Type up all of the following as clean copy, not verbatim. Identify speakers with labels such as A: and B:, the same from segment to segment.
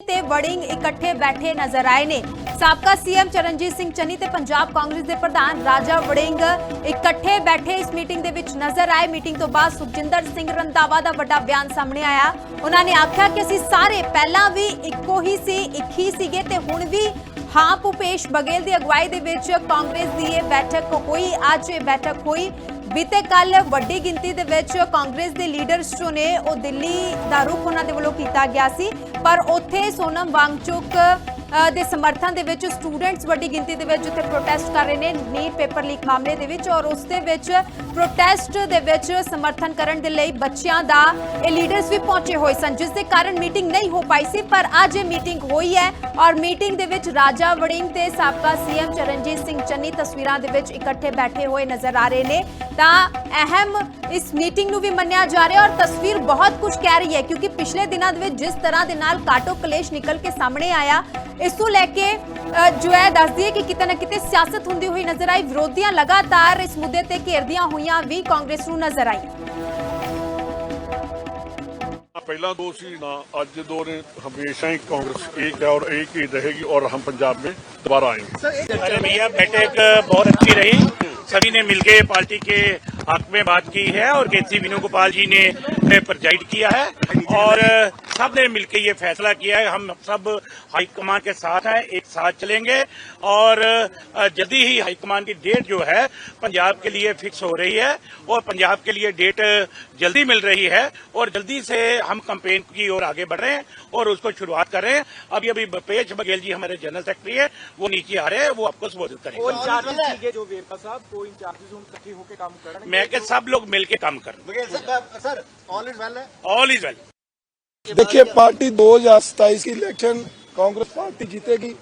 A: ਤੇ ਵੜਿੰਗ ਇਕੱਠੇ ਬੈਠੇ ਨਜ਼ਰ ਆਏ ਨੇ। ਸਾਬਕਾ ਸੀਐਮ ਚਰਨਜੀਤ ਸਿੰਘ ਚੰਨੀ ਤੇ ਪੰਜਾਬ ਕਾਂਗਰਸ ਦੇ ਪ੍ਰਧਾਨ ਰਾਜਾ ਵੜਿੰਗ ਇਕੱਠੇ ਬੈਠੇ ਇਸ ਮੀਟਿੰਗ ਦੇ ਵਿੱਚ ਨਜ਼ਰ ਆਏ। ਮੀਟਿੰਗ ਤੋਂ ਬਾਅਦ ਸੁਖਜਿੰਦਰ ਸਿੰਘ ਰੰਧਾਵਾ ਦਾ ਵੱਡਾ ਬਿਆਨ ਸਾਹਮਣੇ ਆਇਆ। ਉਹਨਾਂ ਨੇ ਆਖਿਆ ਕਿ ਅਸੀਂ ਸਾਰੇ ਪਹਿਲਾਂ ਵੀ ਇੱਕੋ ਹੀ ਸੀ, ਇੱਕ ਹੀ ਸੀਗੇ ਤੇ ਹੁਣ ਵੀ ਹਾਂ। ਭੁਪੇਸ਼ ਬਘੇਲ ਦੀ ਅਗਵਾਈ ਦੇ ਵਿੱਚ ਕਾਂਗਰਸ ਦੀ ਇਹ ਬੈਠਕ ਹੋਈ। ਅੱਜ ਇਹ ਬੈਠਕ ਹੋਈ। बीते कल वड्डी गिनती दे विच कांग्रेस के लीडर्स जो ने वो दिल्ली दा रुख उन्हां दे वल्लों कीता गया सी, पर उत्थे सोनम वांगचुक दे समर्थन दे विच स्टूडेंट्स वड्डी गिनती दे विच उत्थे प्रोटेस्ट कर रहे ने नीट पेपर लीक मामले दे विच, और उस दे विच प्रोटेस्ट दे विच समर्थन करन दे लई बच्चियां दा ये लीडर्स भी पहुंचे हुए सन, जिस दे कारण मीटिंग नहीं हो पाई सी। पर अज ये मीटिंग हुई है और मीटिंग दे विच राजा वड़िंग ते साबका सीएम चरणजीत सिंह चन्नी तस्वीरां दे विच इकट्ठे बैठे हुए नजर आ रहे ने। अहम इस मीटिंग नूं भी मन्निया जा रहा है और तस्वीर बहुत कुछ कह रही है, क्योंकि पिछले दिनों में जिस तरह के नाल काटो कलेश निकल के सामने आया, इस को लैके जो है दस दिए कि किते ना किते सियासत हुंदी हुई नजर आई। विरोधियां लगातार इस मुद्दे ते घेरदियां हुईयां भी कांग्रेस नूं नजर आई।
B: पहला दो सी ना आज दो ने हमेशा ही कांग्रेस एक है और एक ही रहेगी और हम पंजाब में दोबारा आएंगे।
C: अरे भैया बैठक बहुत अच्छी रही, सभी ने मिलकर पार्टी के हक में बात की है और केसी वेणुगोपाल जी ने प्रेजाइड किया है और सब ने मिलकर ये फैसला किया है। हम सब हाईकमान के साथ हैं, एक साथ चलेंगे और जल्दी ही हाईकमान की डेट जो है पंजाब के लिए फिक्स हो रही है और पंजाब के लिए डेट जल्दी मिल रही है और जल्दी से हम कैंपेन की ओर आगे बढ़ रहे हैं और उसको शुरुआत कर रहे हैं। अभी भूपेश बघेल जी हमारे जनरल सेक्रेटरी है, वो नीचे आ रहे हैं, वो आपको संबोधित करेंगे। मैं के सब लोग मिलकर काम कर
D: सर ऑल इज वेल है,
C: ऑल इज वेल।
D: देखिए पार्टी 2027 की इलेक्शन कांग्रेस पार्टी जीतेगी,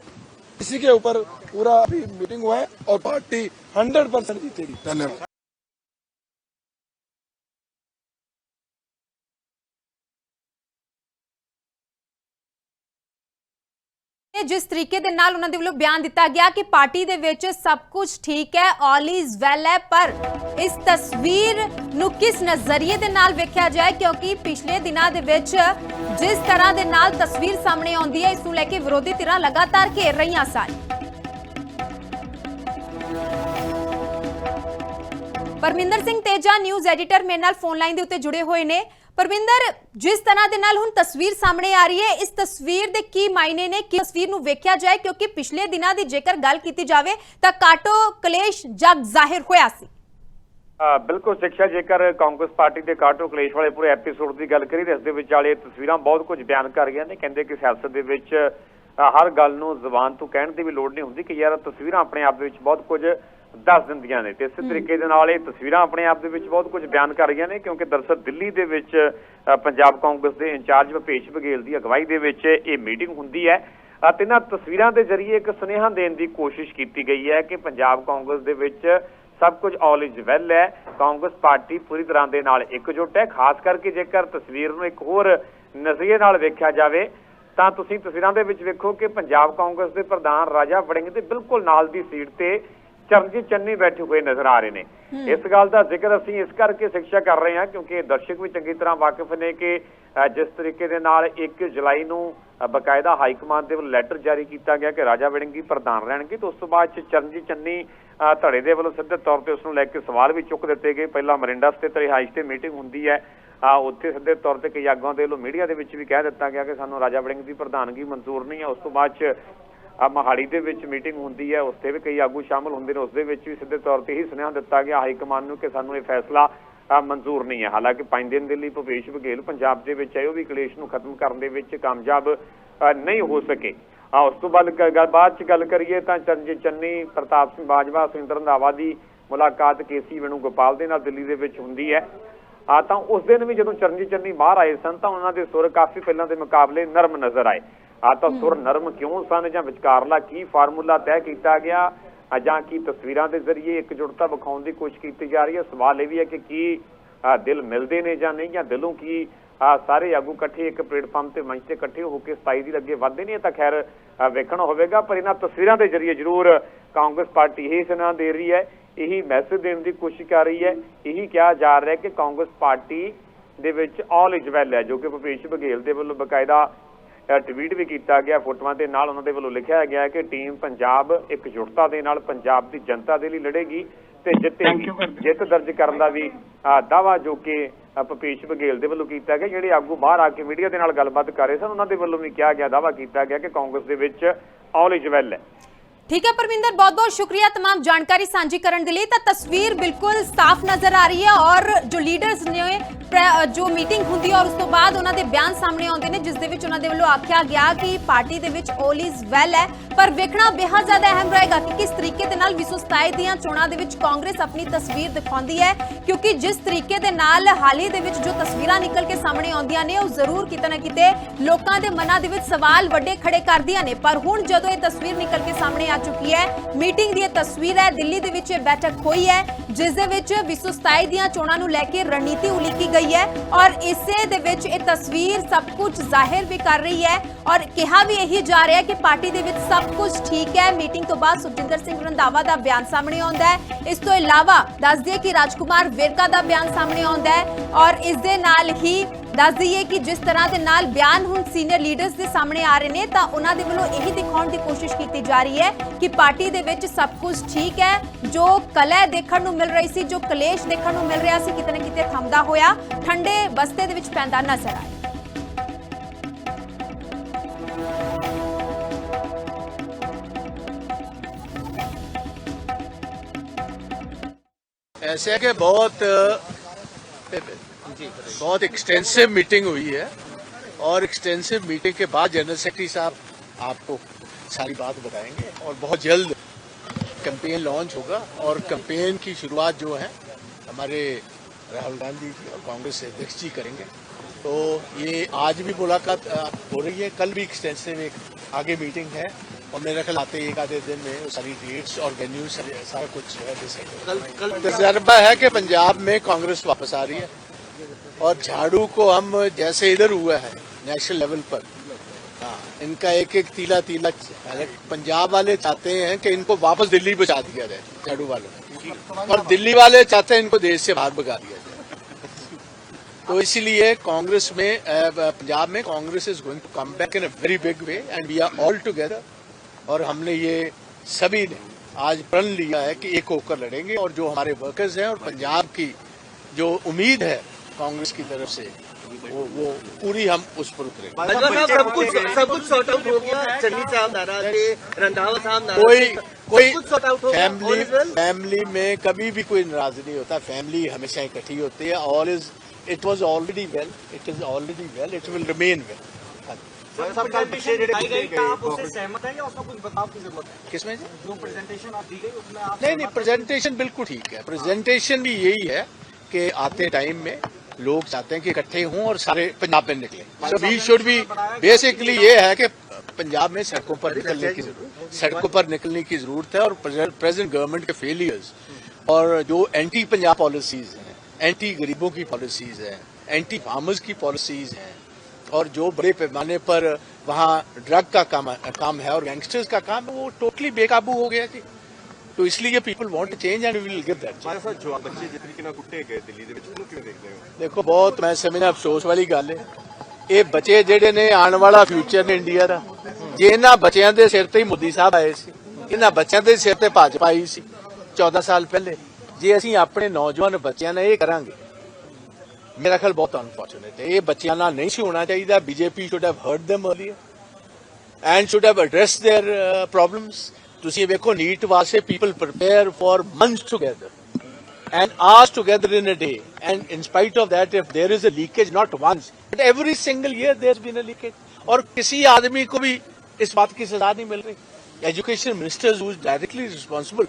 D: इसी के ऊपर पूरा अभी मीटिंग हुआ है और पार्टी 100% जीतेगी। धन्यवाद।
A: जिस तरीके दे नाल उन्हां दे वल्लों बयान दिता गया कि पार्टी दे विच सब कुछ ठीक है, ऑल इज वेल है, पर इस तस्वीर नूं किस नजरिए दे नाल वेख्या जाए, क्योंकि पिछले दिनां दे विच जिस तरह दे नाल तस्वीर सामने आउंदी है, इस नूं लैके विरोधी धिरां लगातार घेर रहीआं सन। परमिंदर सिंह तेजा न्यूज़ एडिटर मेरे नाल फोन लाइन दे उत्ते जुड़े हुए ने। परमिंदर, जिस तरह दे नाल हुण तस्वीर सामने आ रही है, इस तस्वीर दे की मायने ने कि तस्वीर नूं वेख्या जाए, क्योंकि पिछले दिनां दी जेकर गल कीती जावे तां काटो कलेश जग जाहिर होया सी।
E: बिल्कुल शिक्षा, जेकर कांग्रेस पार्टी के काटो कलेश वाले पूरे एपीसोड की गल करी तो इस विचाले तस्वीरां बहुत कुछ बयान कर गई ने। कहते कि सियासत दे विच हर गल नूं ज़बान तो कहण दी भी लोड़ नहीं हुंदी कि यार तस्वीरां अपने आप दे विच बहुत कुछ दस दिंदियां ने, ते इस तरीके दे नाल तस्वीरां अपने आप दे विच बहुत कुछ बयान कर रही ने। क्योंकि दरअसल दिल्ली दे विच पंजाब कांग्रेस के इंचार्ज भूपेश बघेल की अगवाई दे विच ये मीटिंग हुंदी है ते इन्हां तस्वीरां दे जरिए एक सुनेहा देण दी कोशिश की गई है कि पंजाब कांग्रेस दे विच सब कुछ ऑल इज वेल है, कांग्रेस पार्टी पूरी तरह दे नाल एकजुट है। खास करके जेकर तस्वीर नूं एक होर नज़रिए नाल वेख्या जावे तां तुसीं तस्वीरां दे विच वेखो कि पंजाब कांग्रेस के प्रधान राजा वड़िंग दे बिल्कुल नाल दी सीट ते चरणजीत चन्नी बैठे हुए नजर आ रहे हैं। इस गल का जिक्र असीं इस करके शिक्षा कर रहे हैं क्योंकि दर्शक भी चंगी तरह वाकिफ ने कि जिस तरीके दे नाल 1 जुलाई नूं बकायदा हाईकमान के लैटर जारी किया गया कि राजा वड़िंग ही प्रधान रहणगे, तो उस तो बाद चरणजीत चन्नी धड़े दे वल्लों सीधे तौर पर उसनूं लैके सवाल भी चुक दिते गए। पहला मरिंडा स्थित रिहाइश ते मीटिंग हुंदी है, उत्थे सीधे तौर पर कई आगुआं दे वल्लों मीडिया दे विच भी कह दिता गया कि सानूं राजा वड़िंग की प्रधानगी मंजूर नहीं है। उस तो बाद मोहाली दे विच मीटिंग हुंदी है, उसते भी कई आगू शामिल हुंदे ने, उस दे विच भी सीधे तौर पर ही सुनेहा दिता गया हाईकमान नूं कि सानूं ये फैसला मंजूर नहीं है। हालांकि 5 दिन दे लई भूपेश बघेल पंजाब दे विच आए, वो भी कलेश नूं खत्म करन दे विच कामयाब नहीं हो सके। उस तो बाद गल करिए तां चरणजीत चन्नी, प्रताप सिंह बाजवा, सुखजिंदर रंधावा की मुलाकात केसी वेणुगोपाल दे नाल दिल्ली दे विच हुंदी है। तां उस दिन भी जदों चरणजीत चन्नी बाहर आए सन तां उन्हां दे सुर काफ़ी पहलां दे मुकाबले नरम नज़र आए। तो सुर नरम क्यों सन, जां विचकारला की फार्मूला तय किया गया, जां की तस्वीरां दे जरिए एकजुटता विखाउण दी कोशिश की जा रही है। सवाल यह भी है कि दिल मिलते ने जां नहीं, जां दिलों की सारे आगू इकट्ठे एक प्लेटफार्म से मंच से इकट्ठे होकर 27 दी लगे वधदे नहीं, तो खैर वेखना होगा। पर इन्हां तस्वीरां के जरिए जरूर कांग्रेस पार्टी यही सुनेहा दे रही है, यही मैसेज देने की कोशिश कर रही है, यही कहा जा रहा है कि Congress party they which all is well है, जो कि भूपेश बघेल दे वल्लों बकायदा ਟਵੀਟ ਵੀ ਕੀਤਾ ਗਿਆ। ਫੋਟੋਆਂ ਦੇ ਨਾਲ ਉਹਨਾਂ ਦੇ ਵੱਲੋਂ ਲਿਖਿਆ ਗਿਆ ਹੈ ਕਿ ਟੀਮ ਪੰਜਾਬ ਇਕਜੁੱਟਤਾ ਦੇ ਨਾਲ ਪੰਜਾਬ ਦੀ ਜਨਤਾ ਦੇ ਲਈ ਲੜੇਗੀ ਤੇ ਜਿੱਤੇਗੀ। ਜਿੱਤ ਦਰਜ ਕਰਨ ਦਾ ਵੀ ਦਾਅਵਾ ਜੋ ਕਿ ਭੁਪੇਸ਼ ਬਘੇਲ ਦੇ ਵੱਲੋਂ ਕੀਤਾ ਗਿਆ। ਜਿਹੜੇ ਆਗੂ ਬਾਹਰ ਆ ਕੇ ਮੀਡੀਆ ਦੇ ਨਾਲ ਗੱਲਬਾਤ ਕਰ ਰਹੇ ਸਨ ਉਹਨਾਂ ਦੇ ਵੱਲੋਂ ਵੀ ਕਿਹਾ ਗਿਆ, ਦਾਅਵਾ ਕੀਤਾ ਗਿਆ ਕਿ ਕਾਂਗਰਸ ਦੇ ਵਿੱਚ ਆਲ ਇਜ਼ ਵੈਲ ਹੈ।
A: ठीक है परमिंदर, बहुत बहुत शुक्रिया तमाम जानकारी साझी करने के लिए। तो तस्वीर बिल्कुल साफ नजर आ रही है और जो लीडर्स ने जो मीटिंग होंगी और उस तो बाद उन्होंने बयान सामने आते हैं जिस दे विच उन्होंने वालों आख्या गया कि party they which all is well है, पर वेखना बेहद ज्यादा अहम रहेगा कि किस तरीके दे नाल 2027 दीयां चोणां दे विच कांग्रेस अपनी तस्वीर दिखाउंदी है, क्योंकि जिस तरीके दे नाल हाल ही दे विच जो तस्वीरां निकल के सामने आउंदियां ने वो जरूर किते ना किते लोकां दे मनां दे विच सवाल वड्डे खड़े करदियां ने। पर हुण जदों ये तस्वीर निकल के सामने आ चुकी है, मीटिंग दी तस्वीर है, दिल्ली दे विच बैठक हुई है जिस दे विच 2027 दीयां चोणां नूं लैके रणनीति उलीकी गई है और इसे दे विच ये तस्वीर सब कुछ जाहिर भी कर रही है और कहा भी यही जा रहा है कि पार्टी दे विच सब कुछ ठीक है। मीटिंग तो बाद सुखजिंदर सिंह रंधावा दा बयान सामने आउंदा है। इस तो इलावा दस दिए कि राजकुमार वेरका दा बयान सामने आउंदा है और इस दे नाल ही दस दईए कि जिस तरह के नाल बयान हुण सीनियर लीडर्स के सामने आ रहे हैं तो उन्होंने वालों यही दिखाने की कोशिश की जा रही है कि पार्टी दे विच सब कुछ ठीक है। जो कलह देखने को मिल रही सी, जो कलेश देखने को मिल रहा सी, किते ना किते थमदा होया ठंडे बस्ते दे विच पैंदा नजर आया।
F: ऐसे है कि बहुत एक्सटेंसिव मीटिंग हुई है और एक्सटेंसिव मीटिंग के बाद जनरल सेक्रेटरी साहब आपको सारी बात बताएंगे और बहुत जल्द कैंपेन लॉन्च होगा और कैंपेन की शुरुआत जो है हमारे राहुल गांधी जी और कांग्रेस अध्यक्ष जी करेंगे। तो ये आज भी मुलाकात हो रही है, कल भी एक्सटेंसिव एक आगे मीटिंग है और मेरा ख्याल आते एक आधे दिन में वो सारी डेट्स और वेन्यू सारा कुछ डिसाइड। कल तजर्बा है कि पंजाब में कांग्रेस वापस आ रही है और झाड़ू को हम जैसे इधर हुआ है नेशनल लेवल पर, इनका एक एक तीला तीला पंजाब वाले चाहते हैं कि इनको वापस दिल्ली पहुंचा दिया जाए झाड़ू वालों, और दिल्ली वाले चाहते हैं इनको देश से बाहर भगा दिया जाए। तो इसलिए कांग्रेस में पंजाब में Congress is going to come back in a very big way and we are all together. और हमने ये सभी ने आज प्रण लिया है कि एक होकर लड़ेंगे और जो हमारे वर्कर्स हैं और पंजाब की जो उम्मीद है कांग्रेस की तरफ से वो पूरी हम उस पर उतरेंगे।
G: सब कुछ सॉर्ट आउट हो गया। चन्नी साहब नाराज थे, रंधावा साहब नाराज,
F: कोई
G: सॉर्ट आउट हो गया।
F: फैमिली में कभी भी कोई नाराज नहीं होता, फैमिली हमेशा इकट्ठी होती है। All is it was already well, it is already well, it will remain well. किसमें जो प्रेजेंटेशन आप दी गई उसमें आप नहीं प्रेजेंटेशन बिल्कुल ठीक है। प्रेजेंटेशन भी यही है कि आते टाइम में लोग चाहते हैं कि इकट्ठे हों और सारे पंजाब में निकले। So we should be basically ये है कि पंजाब में सड़कों पर निकलने की जरूरत है और प्रेजेंट गवर्नमेंट के फेलियर्स और जो एंटी पंजाब पॉलिसीज हैं, एंटी गरीबों की पॉलिसीज हैं, एंटी फार्मर्स की पॉलिसीज हैं और जो बड़े पैमाने पर वहाँ ड्रग का काम है और गैंगस्टर्स का काम है, वो टोटली बेकाबू हो गया थी। तो इसलिए people want to change and we will give that.
G: जो बच्चे जिस तरीके नाल कुट्टे गए दिल्ली दे विच ਉਹਨੂੰ ਕਿਵੇਂ ਦੇਖਦੇ ਹੋ?
F: देखो बहुत मैं समझना अफसोस वाली गल है, ये बच्चे ਜਿਹੜੇ ਨੇ ਆਉਣ ਵਾਲਾ ਫਿਊਚਰ ਨੇ ਇੰਡੀਆ ਦਾ। ਜੇ ਇਹਨਾਂ ਬੱਚਿਆਂ ਦੇ ਸਿਰ ਤੇ ਹੀ ਮੋਦੀ ਸਾਹਿਬ ਆਏ ਸੀ, ਇਹਨਾਂ ਬੱਚਿਆਂ ਦੇ ਸਿਰ ਤੇ ਭਾਜਪਾ ਆਈ ਸੀ 14 ਸਾਲ ਪਹਿਲੇ। ਜੇ ਅਸੀਂ ਆਪਣੇ ਨੌਜਵਾਨ ਬੱਚਿਆਂ ਨਾਲ ਇਹ ਕਰਾਂਗੇ, ਮੇਰਾ ਖਿਆਲ ਬਹੁਤ ਅਨਫੋਰਚੂਨੇਟ ਹੈ। ਇਹ ਬੱਚਿਆਂ ਨਾਲ ਨਹੀਂ ਸੀ ਹੋਣਾ ਚਾਹੀਦਾ। BJP should have heard them earlier and should have addressed their problems. ਤੁਸੀਂ ਵੇਖੋ ਨੀਟ ਵਾਸਤੇ people prepare for months together and hours together in a day, and in spite of that if there is a leakage not once but every single year there's been a leakage और किसी आदमी को भी इस बात की सजा नहीं मिल रही। Education minister who is directly responsible,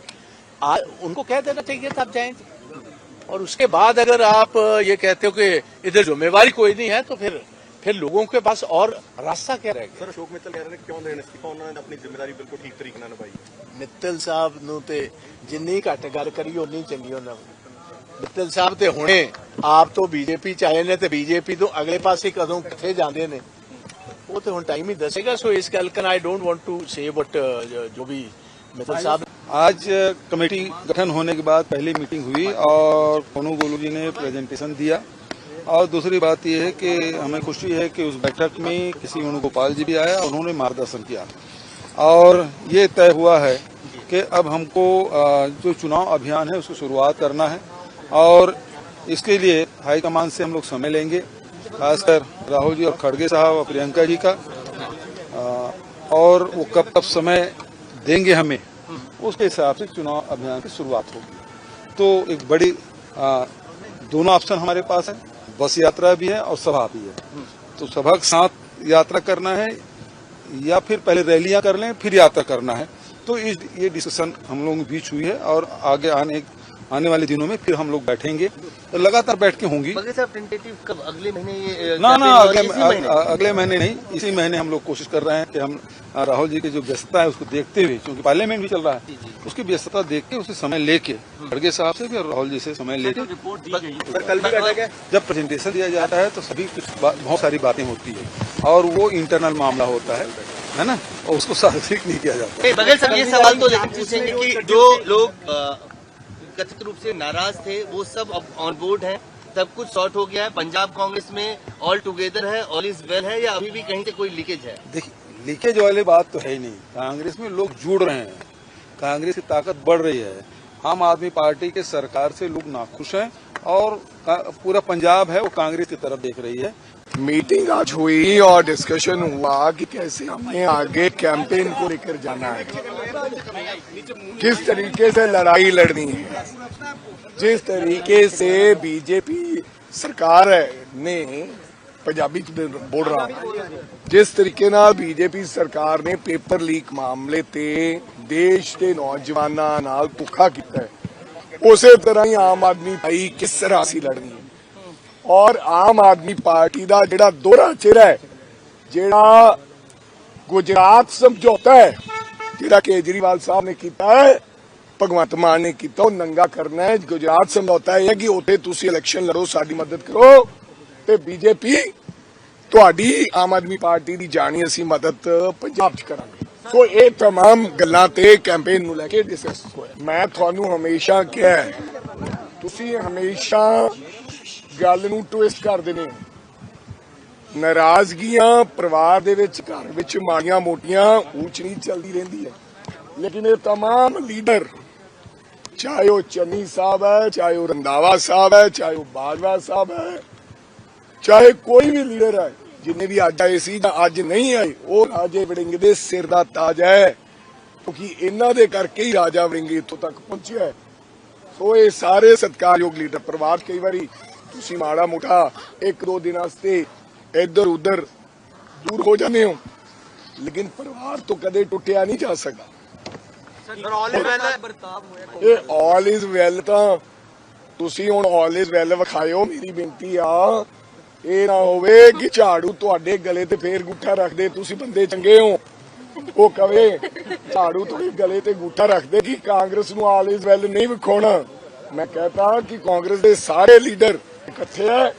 F: उनको कह देना चाहिए था आप जाएंगे। और उसके बाद अगर आप ये कहते हो कि इधर जिम्मेवारी कोई नहीं है तो फिर लोगों के पास और रास्ता क्या रहेगा।
G: सर अशोक मित्तल कह रहे हैं क्यों देने इस्तीफा, उन्होंने अपनी जिम्मेदारी बिल्कुल ठीक तरीके ਨਾਲ ਨਿਭਾਈ।
F: ਮਿੱਤਲ ਸਾਹਿਬ ਨੂੰ ਤੇ ਜਿੰਨੀ ਘੱਟ ਗੱਲ ਕਰੀ ਉਨੀ ਚੰਗੀ ਉਹਨਾਂ ਨੂੰ। ਮਿੱਤਲ ਸਾਹਿਬ ਤੇ ਹੁਣੇ ਆਪ ਤੋਂ ਬੀਜੇਪੀ ਚ ਆਏ ਨੇ ਤੇ ਬੀਜੇਪੀ ਤੋਂ ਅਗਲੇ ਪਾਸੇ ਕਦੋਂ ਕਿੱਥੇ ਜਾਂਦੇ ਨੇ ਉਹ ਤੇ ਹੁਣ ਟਾਈਮ ਹੀ ਦੱਸੇਗਾ। ਸੋ ਇਸ ਗੱਲ ਕਨ आई डोंट वांट टू से बट जो भी मित्तल साहब।
H: आज कमेटी गठन होने के बाद पहली मीटिंग हुई और सोनू गोलू जी ने प्रेजेंटेशन दिया और दूसरी बात यह है कि हमें खुशी है कि उस बैठक में किसी वेणुगोपाल जी भी आया और उन्होंने मार्गदर्शन किया और ये तय हुआ है कि अब हमको जो चुनाव अभियान है उसकी शुरुआत करना है और इसके लिए हाईकमान से हम लोग समय लेंगे, खासकर राहुल जी और खड़गे साहब और प्रियंका जी का, और वो कब कब समय देंगे हमें उसके हिसाब से चुनाव अभियान की शुरुआत होगी। तो एक बड़ी दोनों ऑप्शन हमारे पास है, बस यात्रा भी है और सभा भी है। तो सभा के साथ यात्रा करना है या फिर पहले रैलियां कर लें फिर यात्रा करना है। तो ये डिस्कशन हम लोगों के बीच हुई है और आगे आने वाले दिनों में फिर हम लोग बैठेंगे, तो लगातार बैठ के होंगी।
G: साहब टेंटेटिव कब, अगले महीने ये
H: ना अगले महीने नहीं, इसी महीने हम लोग कोशिश कर रहे हैं कि हम राहुल जी की जो व्यस्तता है उसको देखते हुए, क्योंकि पार्लियामेंट भी चल रहा है, उसकी व्यस्तता देख के उसे समय लेके खड़गे साहब से भी और राहुल जी से समय लेके
G: कल भी बैठक है।
H: जब प्रेजेंटेशन दिया जाता है तो सभी बहुत सारी बातें होती है और वो इंटरनल मामला होता है ना, और उसको सार्वजनिक नहीं किया जाता।
G: बगैर सब ये सवाल तो लेकिन पूछेंगे कि जो लोग कथित रूप से नाराज थे वो सब अब ऑन बोर्ड हैं, सब कुछ सॉर्ट हो गया है, पंजाब कांग्रेस में ऑल टुगेदर है, ऑल इज वेल है, या अभी भी कहीं से कोई लीकेज है?
H: देखिए, लीकेज वाली बात तो है ही नहीं। कांग्रेस में लोग जुड़ रहे हैं, कांग्रेस की ताकत बढ़ रही है। आम आदमी पार्टी के सरकार से लोग नाखुश हैं और पूरा पंजाब है वो कांग्रेस की तरफ देख रही है।
D: मीटिंग आज हुई और डिस्कशन हुआ कि कैसे हमें आगे कैंपेन को लेकर जाना है, किस तरीके से लड़ाई लड़नी है। जिस तरीके से बीजेपी सरकार ने पंजाबी बोल रहा हूं, जिस तरीके ना बीजेपी सरकार ने पेपर लीक मामले ते देश के नौजवानों नाल धोखा किया है, उसे तरह ही आम आदमी पार्टी किस तरह से लड़नी है। और आम आदमी पार्टी का जिहड़ा दोहरा चेहरा है, जिहड़ा गुजरात समझौता है जिहड़ा केजरीवाल साहब ने किया है, भगवंत मान ने किया, वो नंगा करना है। गुजरात समझौता है कि उत्थे तुसीं इलैक्शन लड़ो, साडी मदद करो, ते बीजेपी तुहाडी आम आदमी पार्टी की जानी असीं मदद पंजाब च करांगे। सो ये तमाम गल्लां ते कैंपेन नूं लैके डिस्कस होया। मैं तुहानूं हमेशा कहा है, तुसीं हमेशा गल नूं ट्विस्ट कर देने हो। नाराजगियां परिवार दे विच, घर विच माड़ियां मोटियां ऊंच नीच चलदी रहिंदी है, लेकिन ये तमाम लीडर, चाहे वो चन्नी साहब है, चाहे वो रंधावा साहब है, चाहे वो बाजवा साहब है, चाहे कोई भी लीडर है, जिन्हें भी अज आए सी अज नहीं आए, वो राजे वड़िंग दे सिर दा ताज है, क्योंकि इन्हां दे करके ही राजा वड़िंग इत्थों तक पहुंचिया है। सो ये सारे सत्कारयोग लीडर परिवार कई बारी तुसीं माड़ा मोटा एक दो दिन वास्ते इधर उधर दूर हो जाते हो, लेकिन परिवार तो कदे टुटिया नहीं जा सकता। ऑल इज वेल तां तुसीं हुण ऑल इज वेल विखाओ। मेरी बेनती आ, ये ना होवे कि झाड़ू तुहाडे गले ते फेर गुੱਠਾ रखदे, तुसीं बंदे चंगे हो, वो कवे झाड़ू तुहाडे गले ते गुੱਠਾ रखदे कि कांग्रेस नूं ऑल इज वेल नहीं विखाउणा। मैं कहता कि कांग्रेस दे सारे लीडर इकट्ठे है,